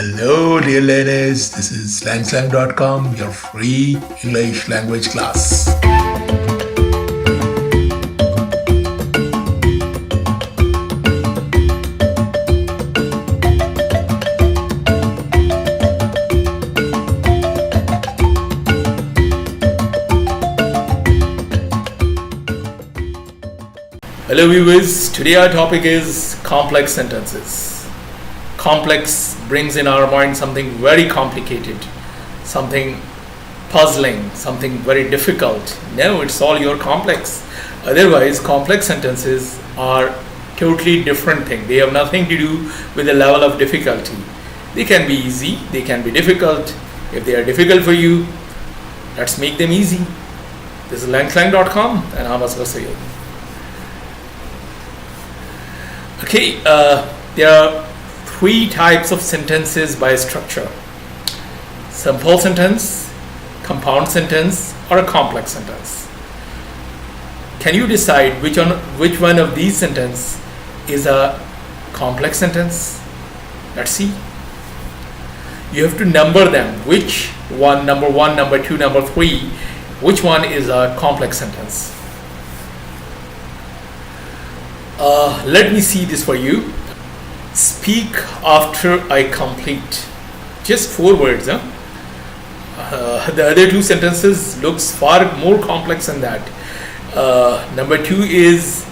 Hello, dear learners. This is slangslang.com, your free English language class. Hello, viewers. Today our topic is complex sentences. Complex brings in our mind something very complicated, something puzzling, something very difficult. No, it's all your complex. Otherwise, complex sentences are totally different thing. They have nothing to do with the level of difficulty. They can be easy, they can be difficult. If they are difficult for you, let's make them easy. This is langslang.com and I'm Asghar Sayed. Okay, there are three types of sentences by structure: simple sentence, compound sentence, or a complex sentence. Can you decide which one of these sentences is a complex sentence? Let's see. You have to number them. Which one, number one, number two, number three, which one is a complex sentence? Let me see this for you. Speak after I complete. Just 4 words. The other two sentences looks far more complex than that. Number 2 is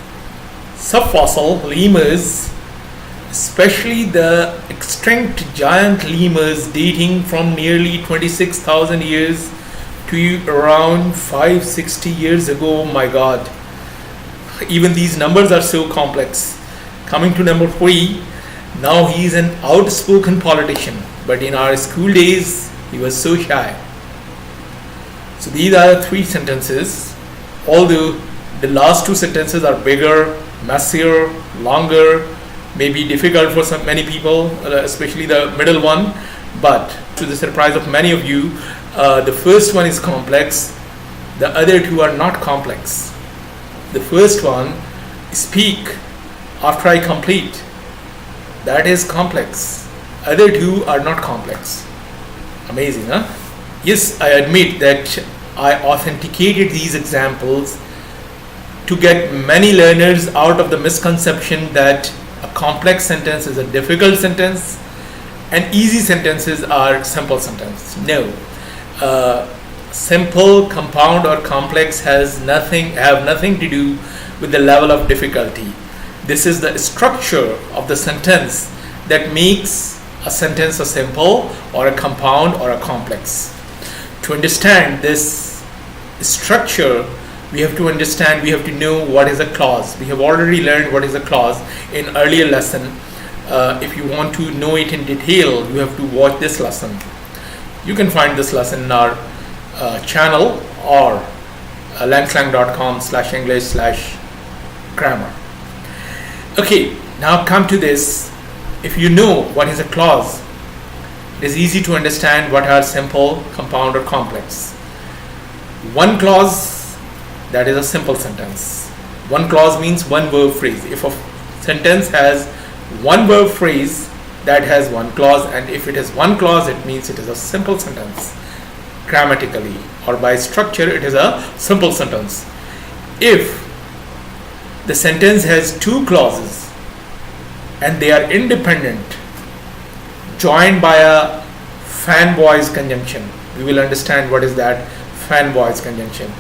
subfossil lemurs, especially the extinct giant lemurs dating from nearly 26,000 years to around 560 years ago. Oh my God. Even these numbers are so complex. Coming to number 3, now he is an outspoken politician, but in our school days he was so shy. So these are the 3 sentences, although the last 2 sentences are bigger, messier, longer, maybe difficult for many people, especially the middle one, but to the surprise of many of you, the first one is complex, the other 2 are not complex. The first one, speak after I complete, that is complex. Other 2 are not complex. Amazing, huh? Yes, I admit that I authenticated these examples to get many learners out of the misconception that a complex sentence is a difficult sentence and easy sentences are simple sentences. No. Simple, compound, or complex have nothing to do with the level of difficulty. This is the structure of the sentence that makes a sentence a simple or a compound or a complex. To understand this structure, we have to know what is a clause. We have already learned what is a clause in earlier lesson. If you want to know it in detail, you have to watch this lesson. You can find this lesson in our channel or langslang.com/English/grammar. Okay, now come to this. If you know what is a clause, it is easy to understand what are simple, compound, or complex. One clause, that is a simple sentence. One clause means one verb phrase. If a sentence has one verb phrase, that has one clause, and if it is one clause, it means it is a simple sentence. Grammatically or by structure, it is a simple sentence. If the sentence has 2 clauses and they are independent, joined by a fan-voice conjunction, we will understand what is that fan-voice conjunction.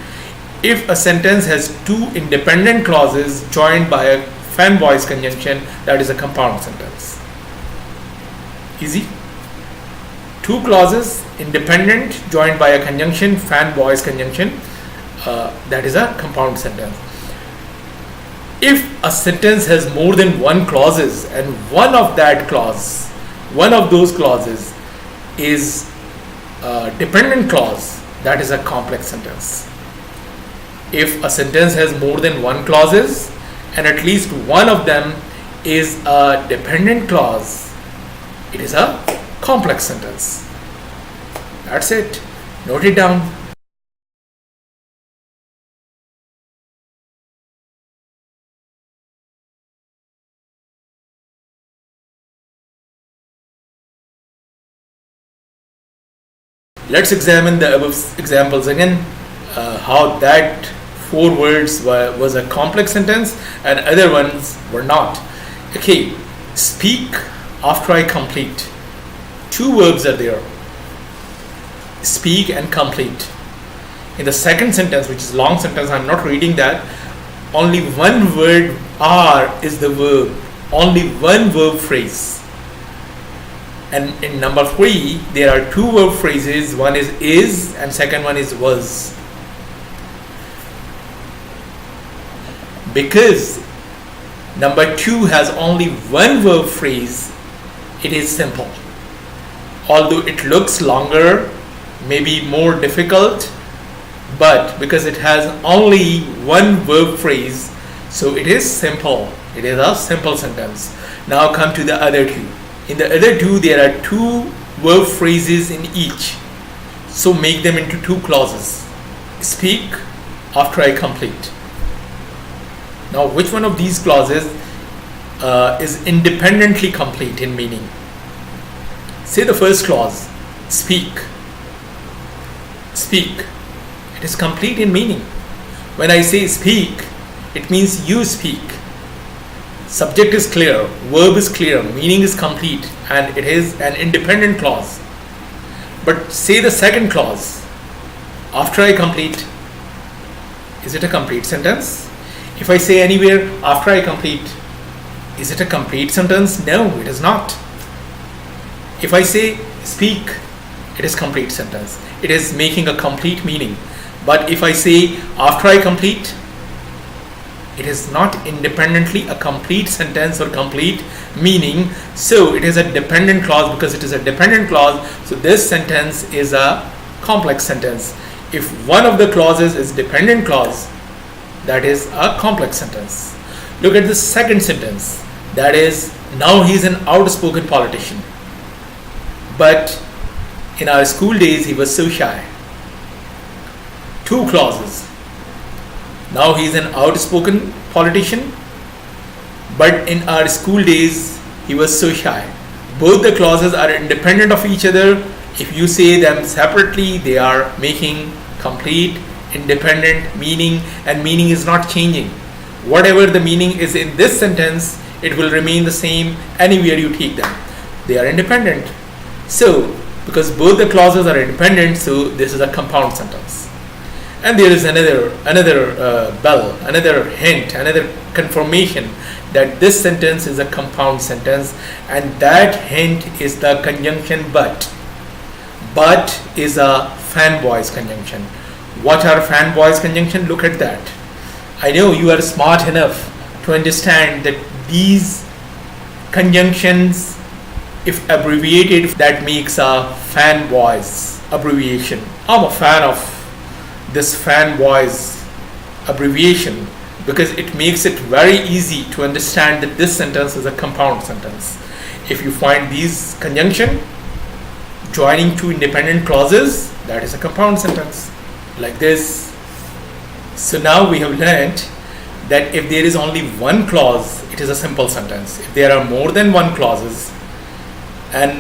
If a sentence has 2 independent clauses joined by a fan-voice conjunction, that is a compound sentence. Easy? 2 clauses, independent, joined by a conjunction, fan-voice conjunction, that is a compound sentence. If a sentence has more than 1 clauses and one of those clauses is a dependent clause, that is a complex sentence. If a sentence has more than 1 clauses and at least one of them is a dependent clause, it is a complex sentence. That's it. Note it down. Let's examine the above examples again, how that 4 words was a complex sentence and other ones were not. Okay, speak after I complete. 2 verbs are there, speak and complete. In the second sentence, which is long sentence, I'm not reading that, only one word are is the verb, only one verb phrase. And in number 3, there are 2 verb phrases, one is and second one is was. Because number 2 has only one verb phrase, it is simple. Although it looks longer, maybe more difficult, but because it has only one verb phrase, so it is simple. It is a simple sentence. Now come to the other 2. In the other 2, there are 2 verb phrases in each. So make them into 2 clauses. Speak after I complete. Now, which one of these clauses is independently complete in meaning? Say the first clause, speak. Speak. It is complete in meaning. When I say speak, it means you speak. Subject is clear, verb is clear, meaning is complete, and it is an independent clause. But say the second clause, after I complete, is it a complete sentence? If I say anywhere, after I complete, is it a complete sentence? No, it is not. If I say speak, it is complete sentence. It is making a complete meaning. But if I say after I complete, it is not independently a complete sentence or complete meaning. So it is a dependent clause. Because it is a dependent clause, so this sentence is a complex sentence. If one of the clauses is dependent clause, that is a complex sentence. Look at the second sentence. That is, now he is an outspoken politician. But in our school days, he was so shy. 2 clauses. Now he is an outspoken politician, but in our school days, he was so shy. Both the clauses are independent of each other. If you say them separately, they are making complete, independent meaning, and meaning is not changing. Whatever the meaning is in this sentence, it will remain the same anywhere you take them. They are independent. So, because both the clauses are independent, so this is a compound sentence. And there is another bell, another hint, another confirmation that this sentence is a compound sentence, and that hint is the conjunction but. But is a fanboys conjunction. What are fanboys conjunction? Look at that. I know you are smart enough to understand that these conjunctions, if abbreviated, that makes a fanboys abbreviation. I'm a fan of this fanboys abbreviation because it makes it very easy to understand that this sentence is a compound sentence. If you find these conjunction joining 2 independent clauses, that is a compound sentence like this. So now we have learned that if there is only one clause, it is a simple sentence. If there are more than one clauses and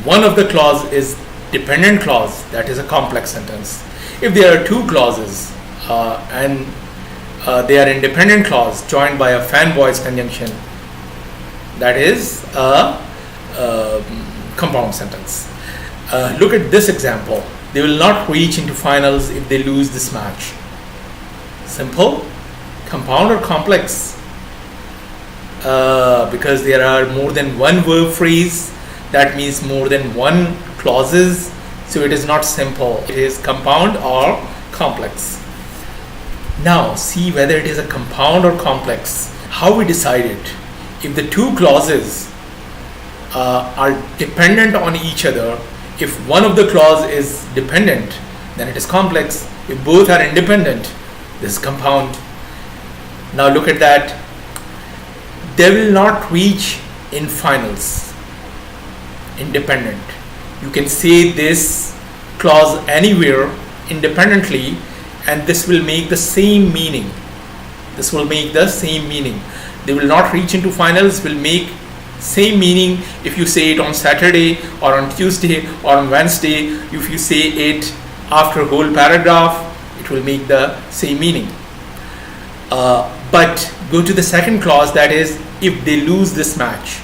one of the clause is dependent clause, that is a complex sentence. If there are 2 clauses and they are independent clause joined by a fanboys conjunction, that is a compound sentence. Look at this example. They will not reach into finals if they lose this match. Simple, compound or complex? Because there are more than one verb phrase, that means more than one clauses. So it is not simple, it is compound or complex. Now see whether it is a compound or complex. How we decide it? If the 2 clauses are dependent on each other, if one of the clause is dependent, then it is complex. If both are independent, this is compound. Now look at that. They will not reach in finals. Independent. You can say this clause anywhere independently and this will make the same meaning. This will make the same meaning. They will not reach into finals will make Same meaning if you say it on Saturday or on Tuesday or on Wednesday. If you say it after a whole paragraph, it will make the same meaning. But go to the second clause, that is, if they lose this match.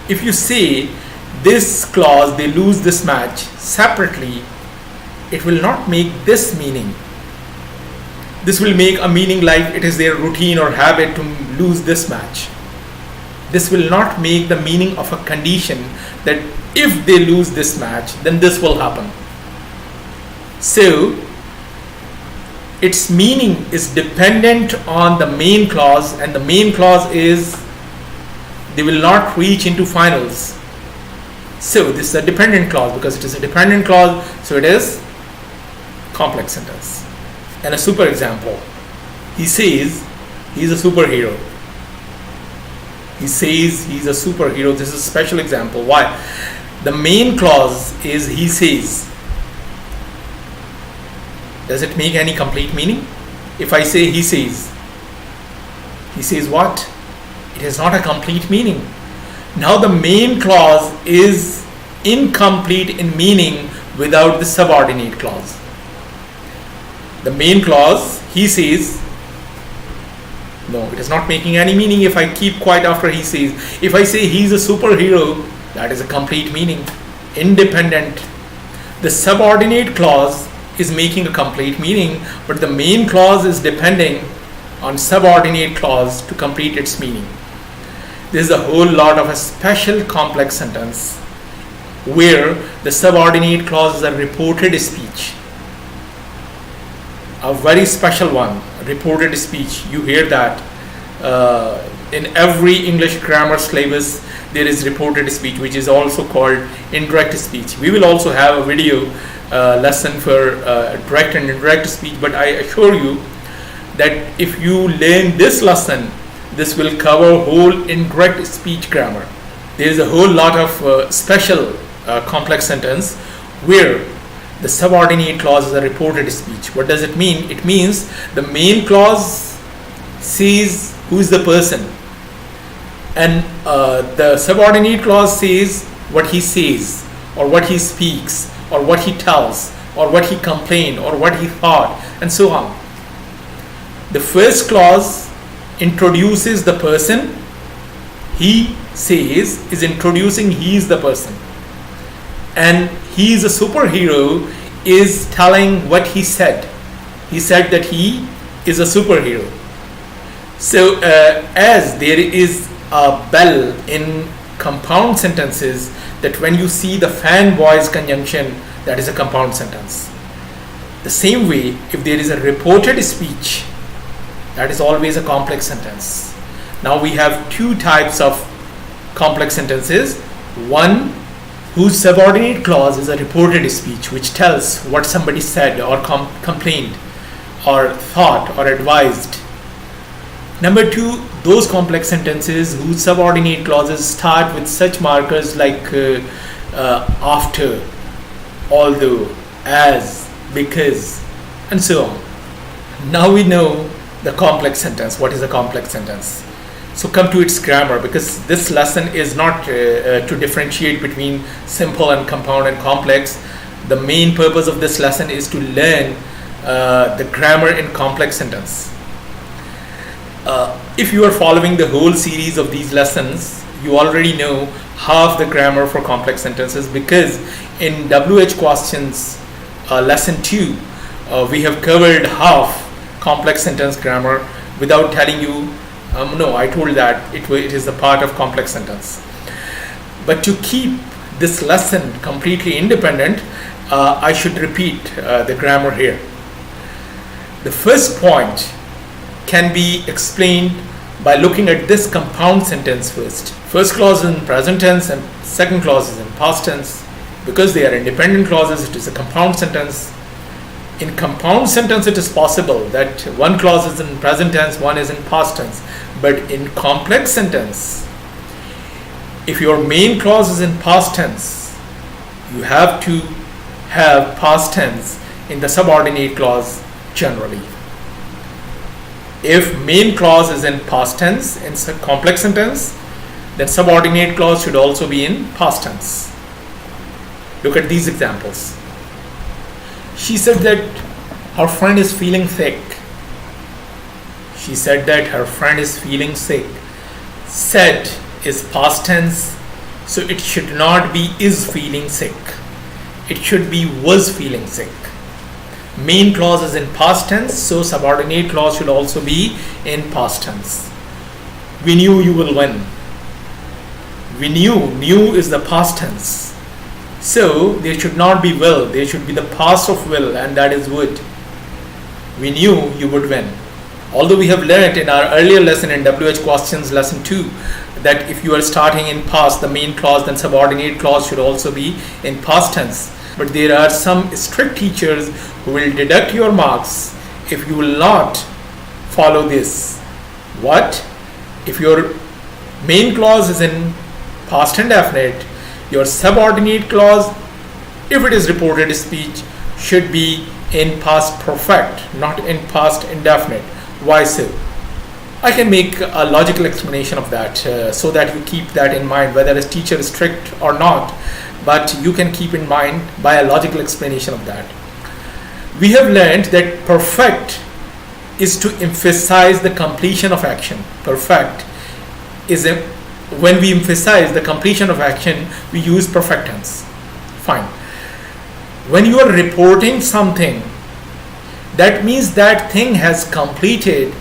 If you say this clause, they lose this match, separately, it will not make this meaning. This will make a meaning like it is their routine or habit to lose this match. This will not make the meaning of a condition that if they lose this match, then this will happen. So, its meaning is dependent on the main clause, and the main clause is they will not reach into finals. So, this is a dependent clause. Because it is a dependent clause, so it is complex sentence. And a super example. He says he is a superhero. He says he's a superhero. This is a special example. Why? The main clause is he says. Does it make any complete meaning? If I say he says what? It is not a complete meaning. Now the main clause is incomplete in meaning without the subordinate clause. The main clause, he says, no, it is not making any meaning if I keep quiet after he says. If I say he's a superhero, that is a complete meaning, independent. The subordinate clause is making a complete meaning, but the main clause is depending on subordinate clause to complete its meaning. This is a whole lot of a special complex sentence where the subordinate clause is a reported speech. A very special one, reported speech. You hear that in every English grammar syllabus. There is reported speech, which is also called indirect speech. We will also have a video lesson for direct and indirect speech, but I assure you that if you learn this lesson, this will cover whole indirect speech grammar. There is a whole lot of special complex sentence where the subordinate clause is a reported speech. What does it mean? It means the main clause says who is the person, and the subordinate clause says what he says, or what he speaks, or what he tells, or what he complained, or what he thought, and so on. The first clause introduces the person. He says is introducing he is the person, and he is a superhero is telling what he said. He said that he is a superhero. So as there is a bell in compound sentences, that when you see the fan voice conjunction, that is a compound sentence. The same way, if there is a reported speech, that is always a complex sentence. Now we have two types of complex sentences. One whose subordinate clause is a reported speech, which tells what somebody said or complained or thought or advised. Number two, those complex sentences whose subordinate clauses start with such markers like after, although, as, because, and so on. Now we know the complex sentence. What is a complex sentence? So come to its grammar, because this lesson is not to differentiate between simple and compound and complex. The main purpose of this lesson is to learn the grammar in complex sentence. If you are following the whole series of these lessons, you already know half the grammar for complex sentences, because in WH questions lesson 2 we have covered half complex sentence grammar without telling you. No, I told that it is a part of complex sentence. But to keep this lesson completely independent, I should repeat the grammar here. The first point can be explained by looking at this compound sentence first. First clause is in present tense and second clause is in past tense. Because they are independent clauses, it is a compound sentence. In compound sentence, it is possible that one clause is in present tense, one is in past tense. But in complex sentence, if your main clause is in past tense, you have to have past tense in the subordinate clause generally. If main clause is in past tense in complex sentence, then subordinate clause should also be in past tense. Look at these examples. She said that her friend is feeling sick. She said that her friend is feeling sick. Said is past tense, so it should not be is feeling sick. It should be was feeling sick. Main clause is in past tense, so subordinate clause should also be in past tense. We knew you will win. We knew is the past tense. So there should not be will, there should be the past of will, and that is would. We knew you would win. Although we have learnt in our earlier lesson in WH questions lesson 2 that if you are starting in past, the main clause, then subordinate clause should also be in past tense. But there are some strict teachers who will deduct your marks if you will not follow this. What? If your main clause is in past indefinite, your subordinate clause, if it is reported speech, should be in past perfect, not in past indefinite. Why so? I can make a logical explanation of that so that you keep that in mind, whether a teacher is strict or not, but you can keep in mind by a logical explanation of that. We have learned that perfect is to emphasize the completion of action. Perfect is when we emphasize the completion of action, we use perfect tense. Fine. When you are reporting something, that means that thing has completed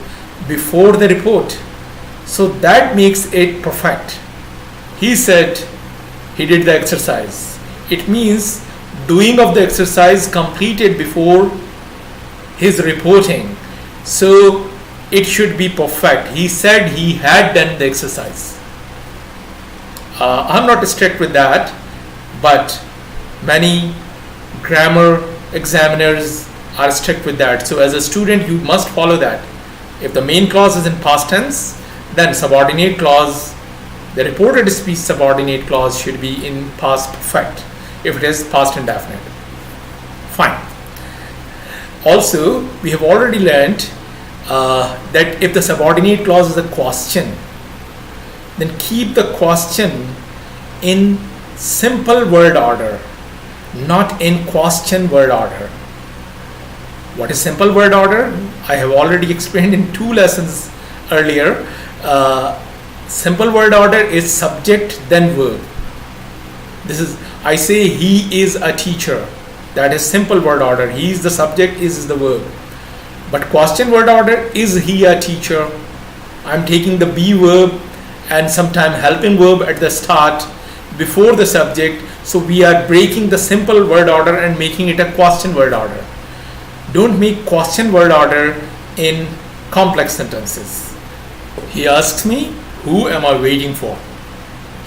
before the report. So that makes it perfect. He said he did the exercise. It means doing of the exercise completed before his reporting. So it should be perfect. He said he had done the exercise. I'm not strict with that, but many grammar examiners are strict with that. So as a student, you must follow that. If the main clause is in past tense, then subordinate clause, the reported speech subordinate clause should be in past perfect if it is past indefinite. Fine. Also, we have already learned that if the subordinate clause is a question, then keep the question in simple word order, not in question word order. What is simple word order? I have already explained in 2 lessons earlier. Simple word order is subject then verb. This is, I say he is a teacher. That is simple word order. He is the subject, is the verb. But question word order, is he a teacher? I am taking the be verb and sometime helping verb at the start before the subject. So we are breaking the simple word order and making it a question word order. Don't make question word order in complex sentences. He asks me, who am I waiting for?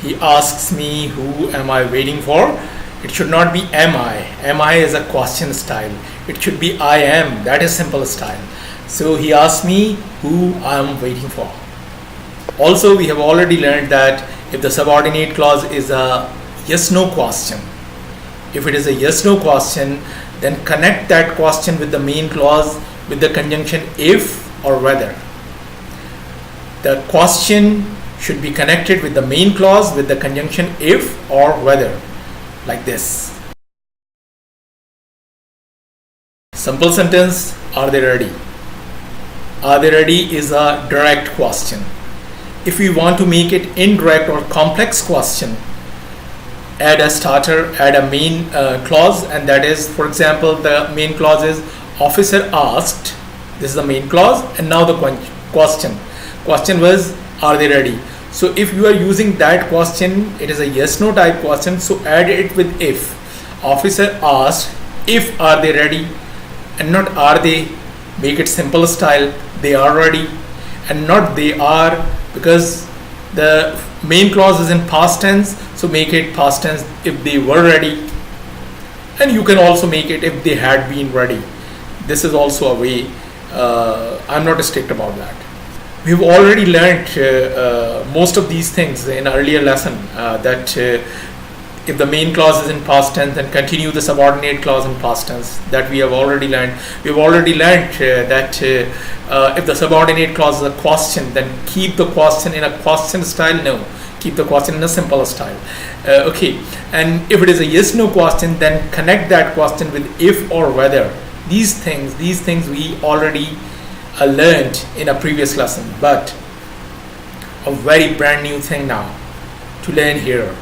He asks me, who am I waiting for? It should not be am I. Am I is a question style. It should be I am. That is simple style. So he asks me who I am waiting for. Also, we have already learned that if the subordinate clause is a yes-no question, if it is a yes-no question, then connect that question with the main clause with the conjunction if or whether. The question should be connected with the main clause with the conjunction if or whether, like this. Simple sentence, are they ready? Are they ready is a direct question. If we want to make it indirect or complex question, add a starter, add a main clause, and that is, for example, the main clause is officer asked. This is the main clause, and now the question. Question was, are they ready? So if you are using that question, it is a yes no type question, so add it with if. Officer asked if are they ready, and not are they. Make it simple style, they are ready, and not they are, because the main clause is in past tense, so make it past tense if they were ready, and you can also make it if they had been ready. This is also a way. I'm not strict about that. We've already learned most of these things in earlier lesson, that if the main clause is in past tense, then continue the subordinate clause in past tense. That we have already learned. We've already learned that if the subordinate clause is a question, then keep the question in a question style. No, Keep the question in a simple style. Okay, and if it is a yes no question, then connect that question with if or whether. These things we already learned in a previous lesson, but a very brand new thing now to learn here,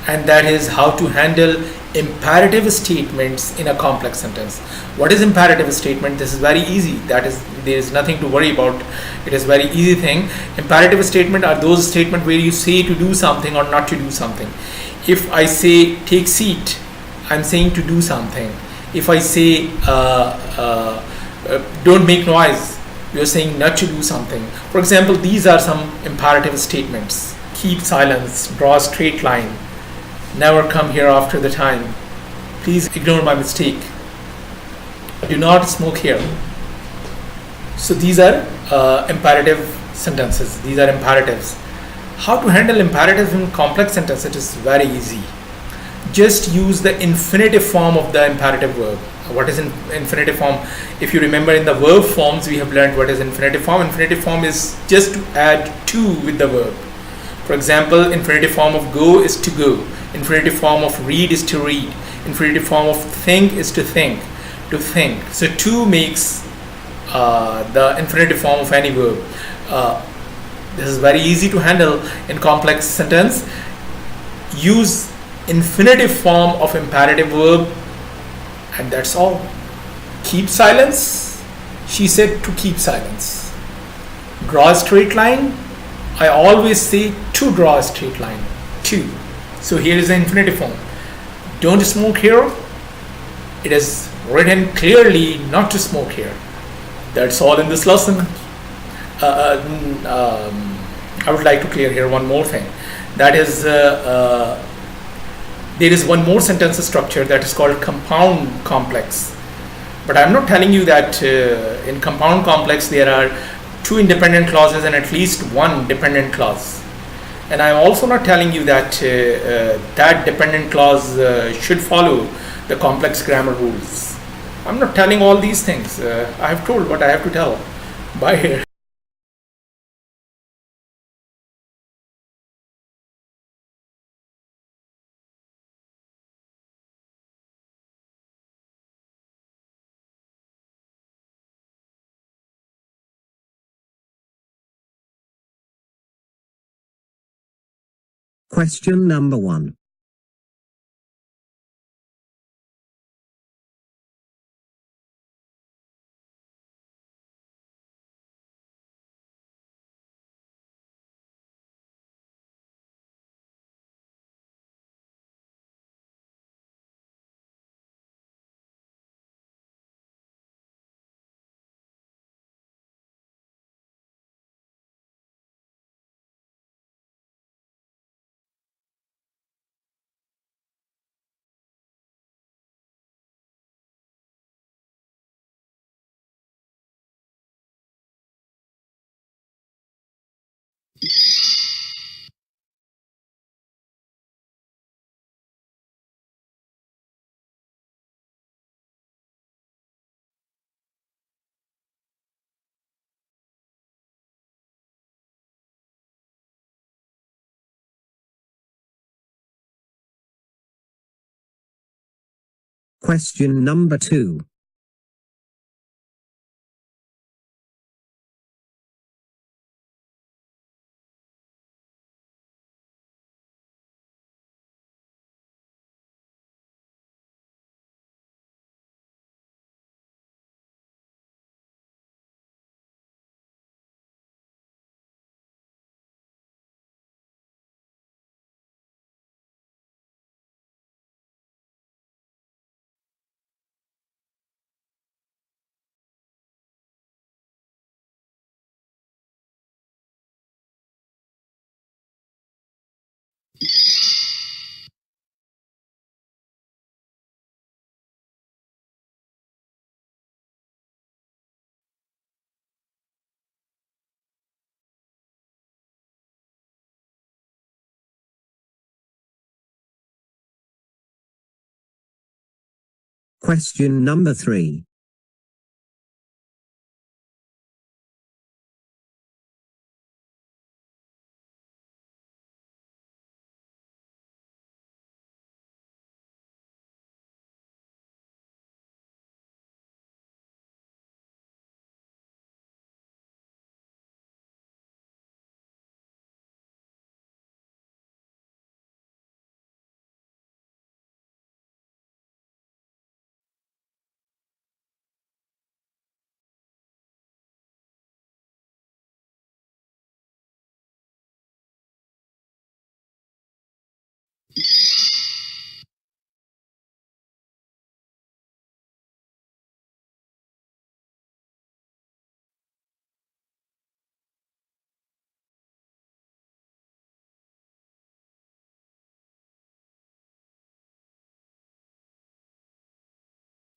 and that is how to handle imperative statements in a complex sentence. What is imperative statement? This is very easy. That is, there is nothing to worry about. It is very easy thing. Imperative statement are those statements where you say to do something or not to do something. If I say take seat, I'm saying to do something. If I say don't make noise, you're saying not to do something. For example, these are some imperative statements. Keep silence, draw a straight line, never come here after the time, please ignore my mistake, do not smoke here. So these are imperative sentences. These are imperatives. How to handle imperatives in complex sentences? It is very easy. Just use the infinitive form of the imperative verb. What is infinitive form? If you remember, in the verb forms we have learned what is infinitive form. Infinitive form is just to add to with the verb. For example, infinitive form of go is to go. Infinitive form of read is to read. Infinitive form of think is to think. To think. So to makes the infinitive form of any verb. This is very easy to handle in complex sentence. Use infinitive form of imperative verb, and that's all. Keep silence. She said to keep silence. Draw a straight line. I always say to draw a straight line. To. So here is the infinitive form. Don't smoke here. It is written clearly not to smoke here. That's all in this lesson. I would like to clear here one more thing. That is, there is one more sentence structure that is called compound complex. But I'm not telling you that in compound complex there are two independent clauses and at least one dependent clause. And I'm also not telling you that that dependent clause should follow the complex grammar rules. I'm not telling all these things. I have told what I have to tell. Bye here. Question number 1. Question number 2. Question number 3.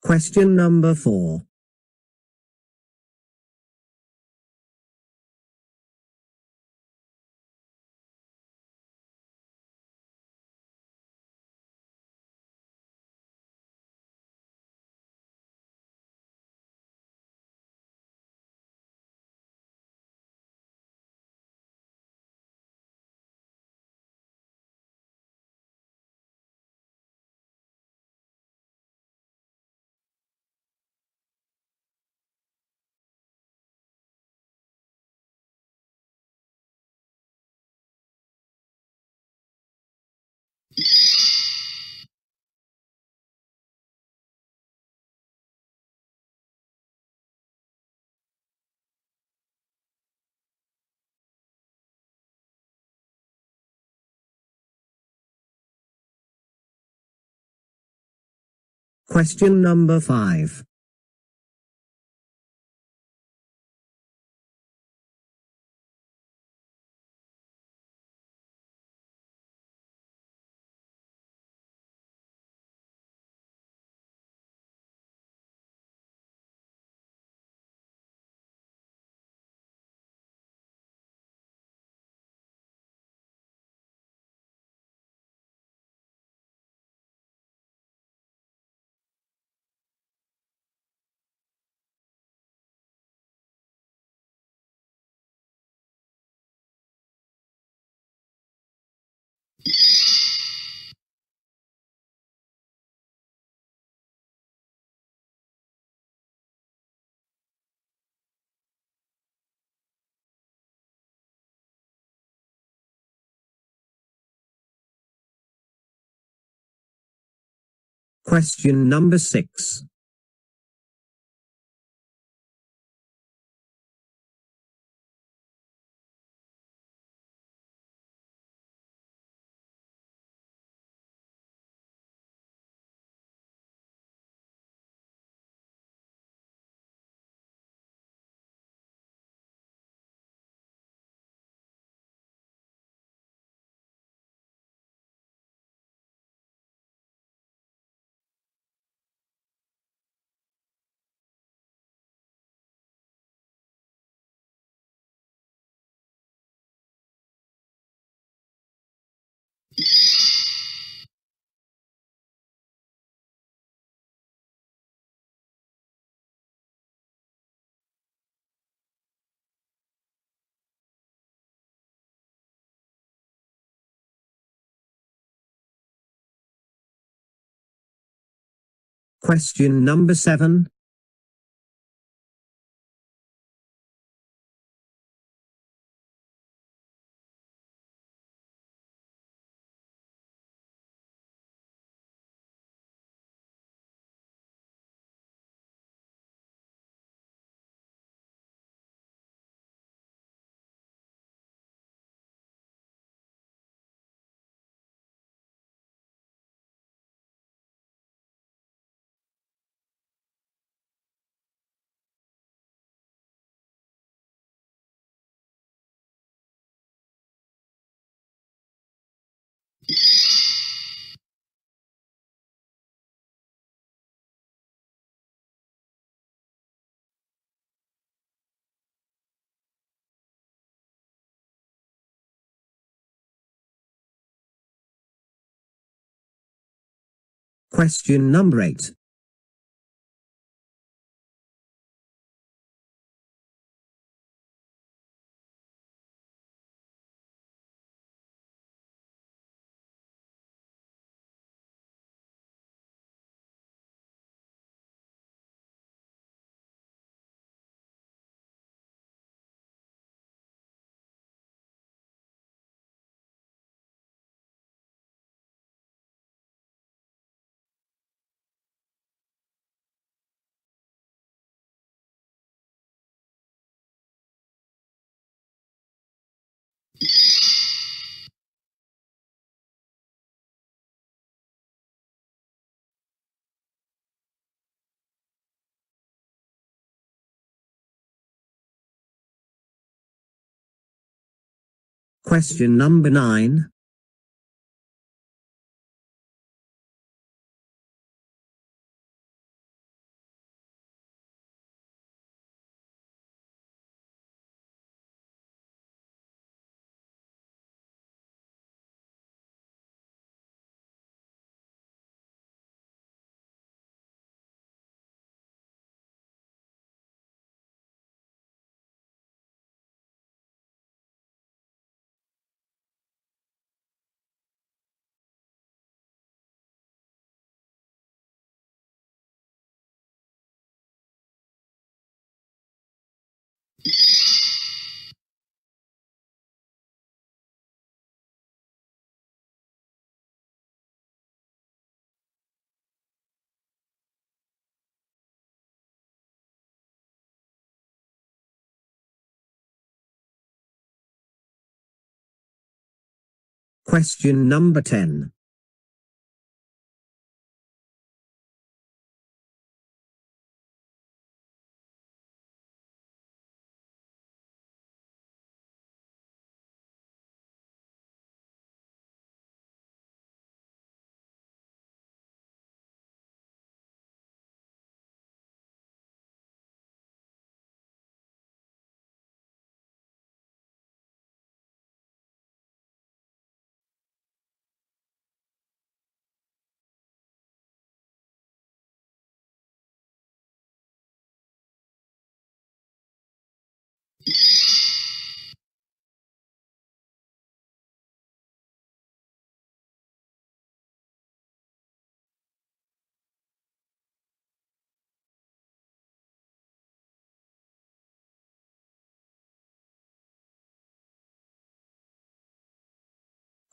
Question number 4. Question number 5. Question number 6. Question number 7. Question number 8. Question number 9. Question number 10.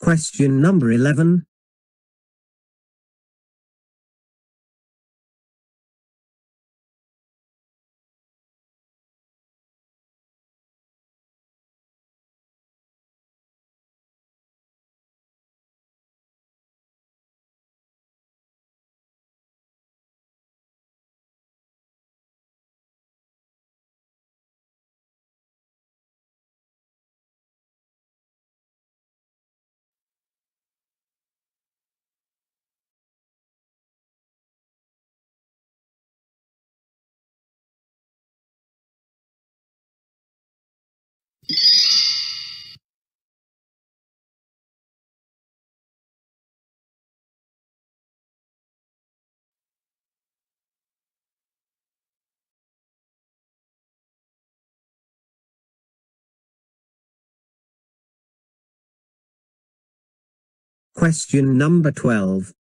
Question number 11. Question number 12.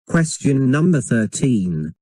Question number 13.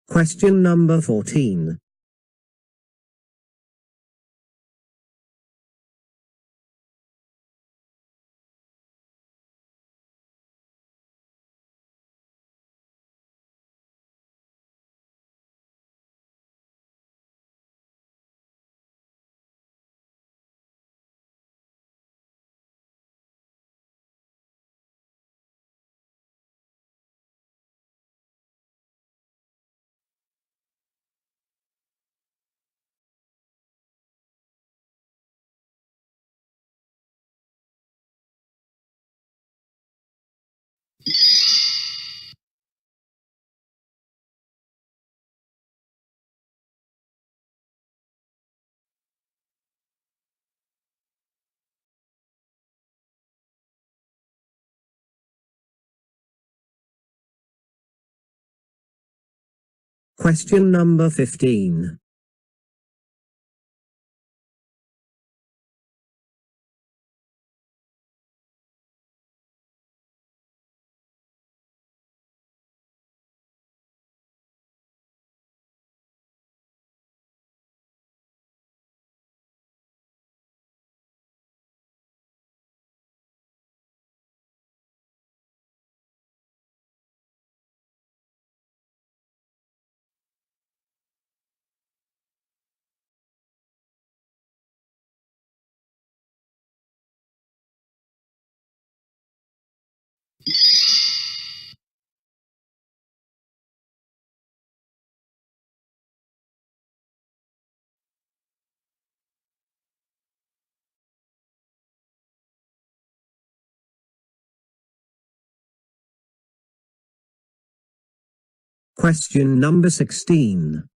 Question number 14. Question number 15. Question number 16.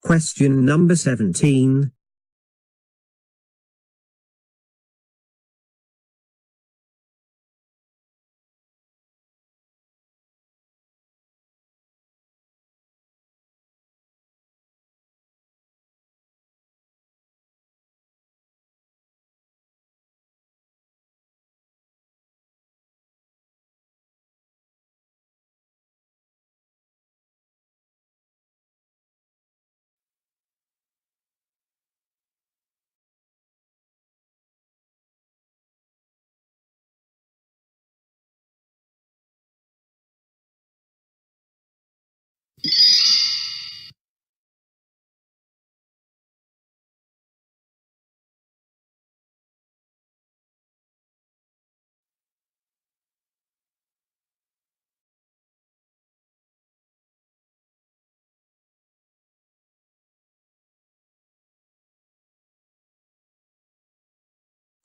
Question number 17.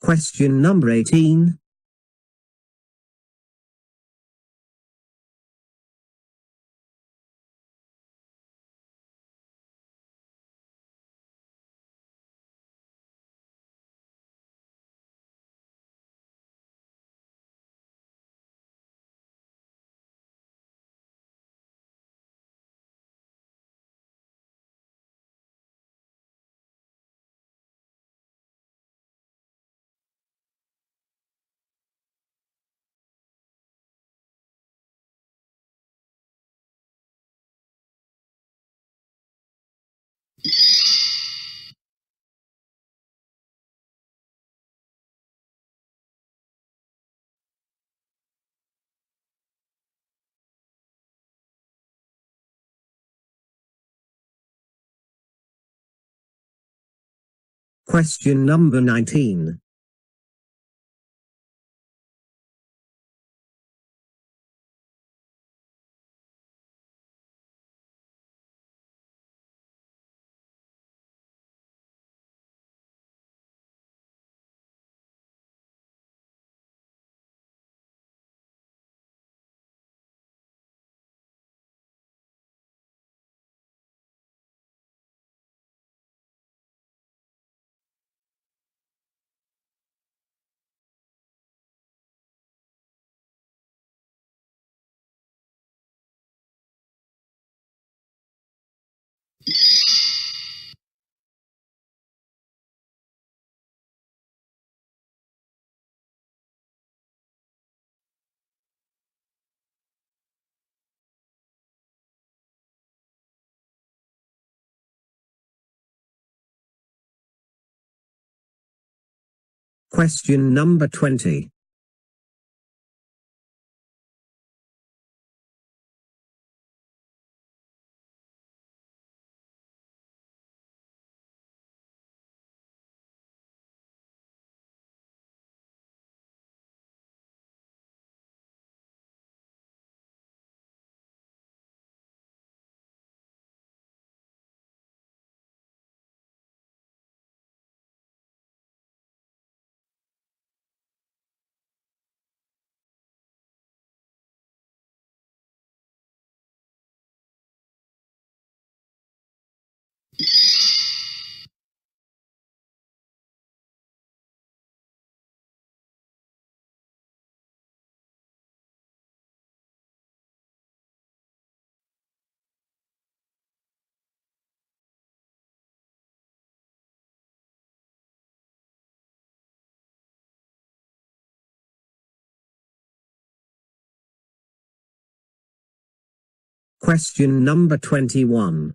Question number 18. Question number 19. Question number 20. Question number 21.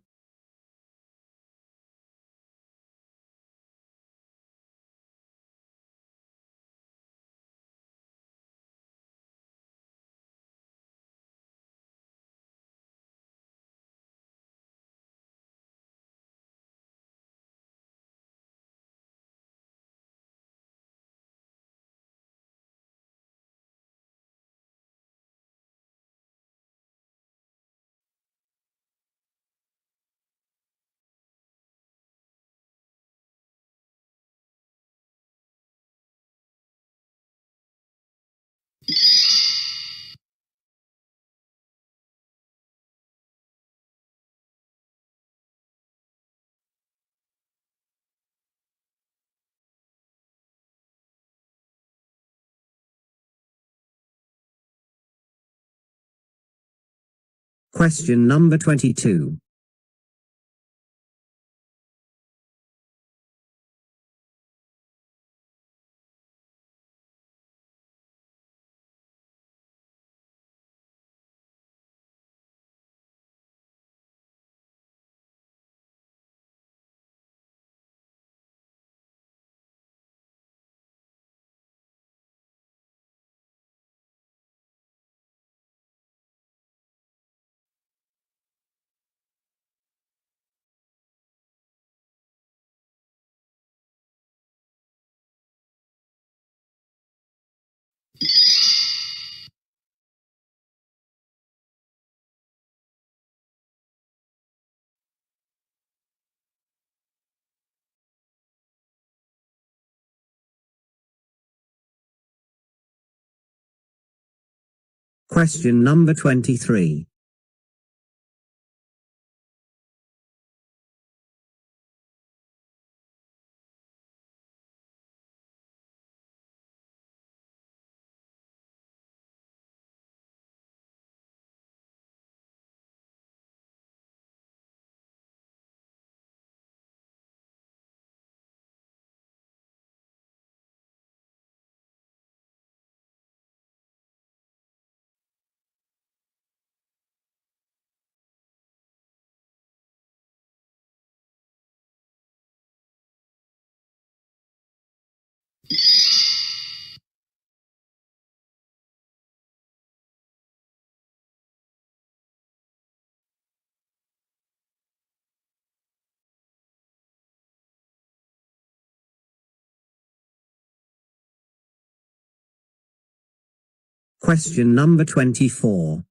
Question number 22. Question number 23. Question number 24.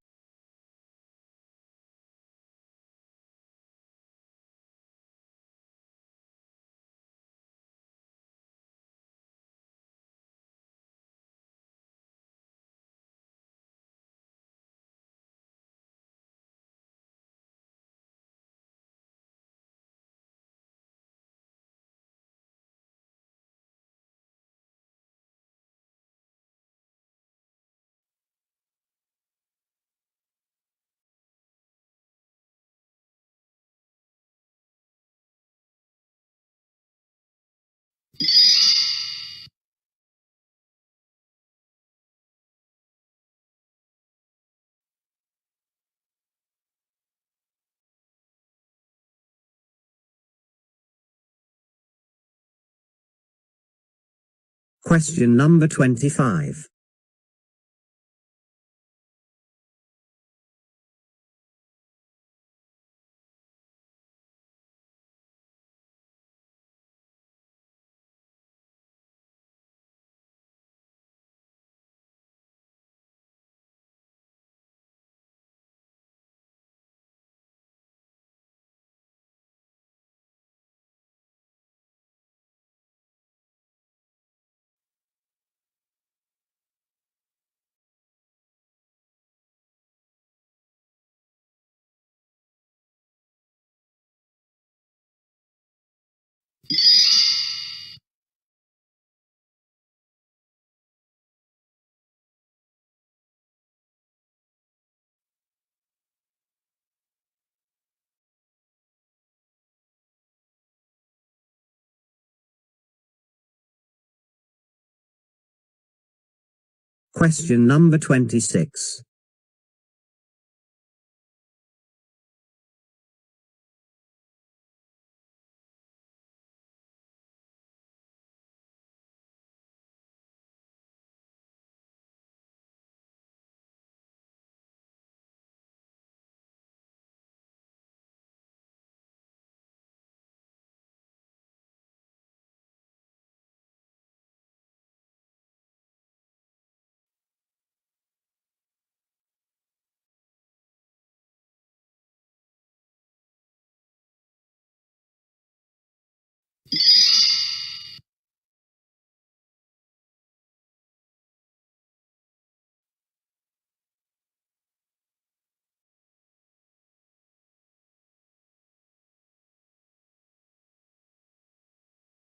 Question number 25. Question number 26.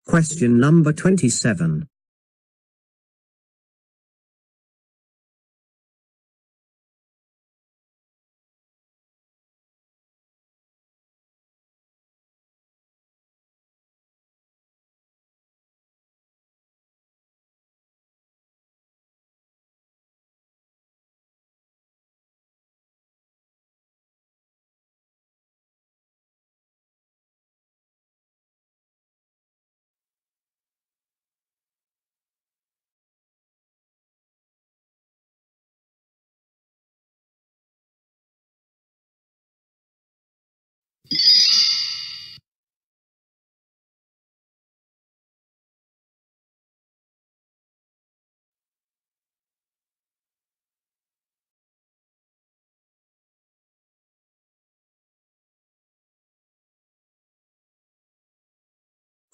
Question number 27.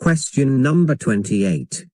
Question number 28.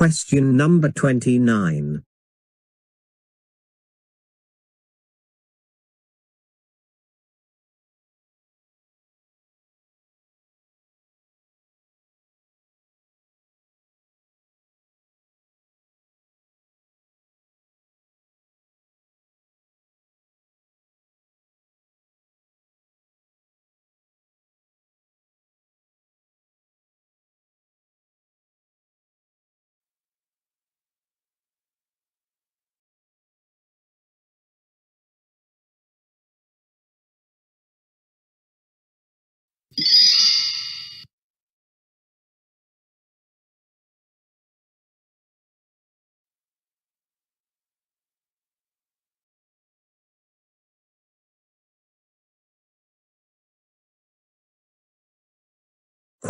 Question number 29.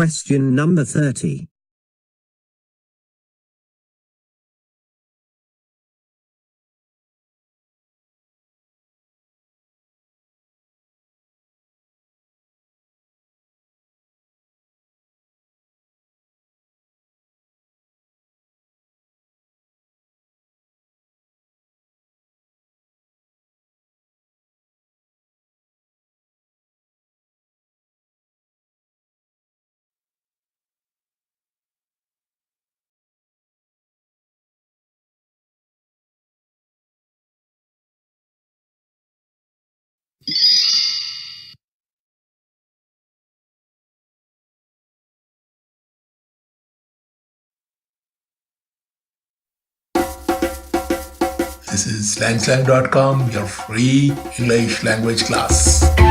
Question number 30. This is slangslang.com, your free English language class.